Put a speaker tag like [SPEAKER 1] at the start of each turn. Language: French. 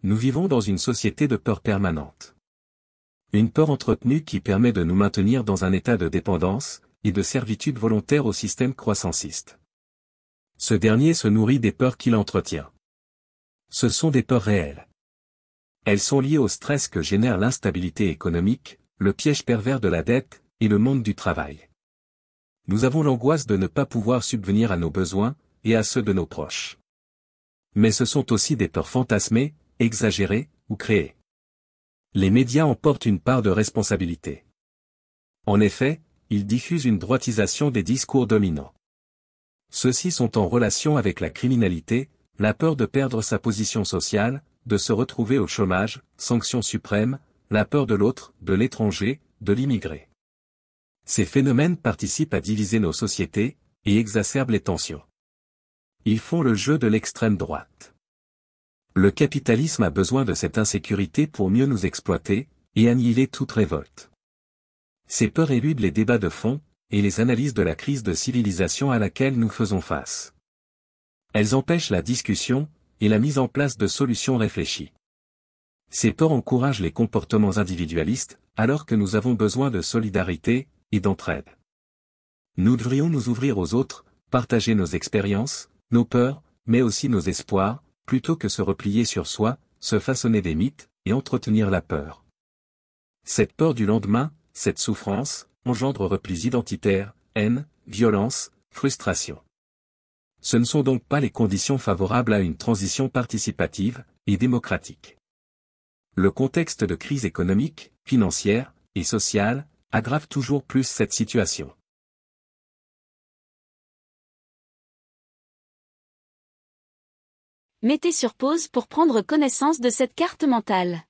[SPEAKER 1] Nous vivons dans une société de peur permanente. Une peur entretenue qui permet de nous maintenir dans un état de dépendance et de servitude volontaire au système croissanciste. Ce dernier se nourrit des peurs qu'il entretient. Ce sont des peurs réelles. Elles sont liées au stress que génère l'instabilité économique, le piège pervers de la dette et le monde du travail. Nous avons l'angoisse de ne pas pouvoir subvenir à nos besoins et à ceux de nos proches. Mais ce sont aussi des peurs fantasmées, exagérées ou créées. Les médias en portent une part de responsabilité. En effet, ils diffusent une droitisation des discours dominants. Ceux-ci sont en relation avec la criminalité, la peur de perdre sa position sociale, de se retrouver au chômage, sanction suprême, la peur de l'autre, de l'étranger, de l'immigré. Ces phénomènes participent à diviser nos sociétés et exacerbent les tensions. Ils font le jeu de l'extrême droite. Le capitalisme a besoin de cette insécurité pour mieux nous exploiter et annihiler toute révolte. Ces peurs éludent les débats de fond et les analyses de la crise de civilisation à laquelle nous faisons face. Elles empêchent la discussion et la mise en place de solutions réfléchies. Ces peurs encouragent les comportements individualistes, alors que nous avons besoin de solidarité et d'entraide. Nous devrions nous ouvrir aux autres, partager nos expériences, nos peurs, mais aussi nos espoirs, plutôt que se replier sur soi, se façonner des mythes et entretenir la peur. Cette peur du lendemain, cette souffrance, engendre replis identitaires, haine, violence, frustration. Ce ne sont donc pas les conditions favorables à une transition participative et démocratique. Le contexte de crise économique, financière et sociale aggrave toujours plus cette situation.
[SPEAKER 2] Mettez sur pause pour prendre connaissance de cette carte mentale.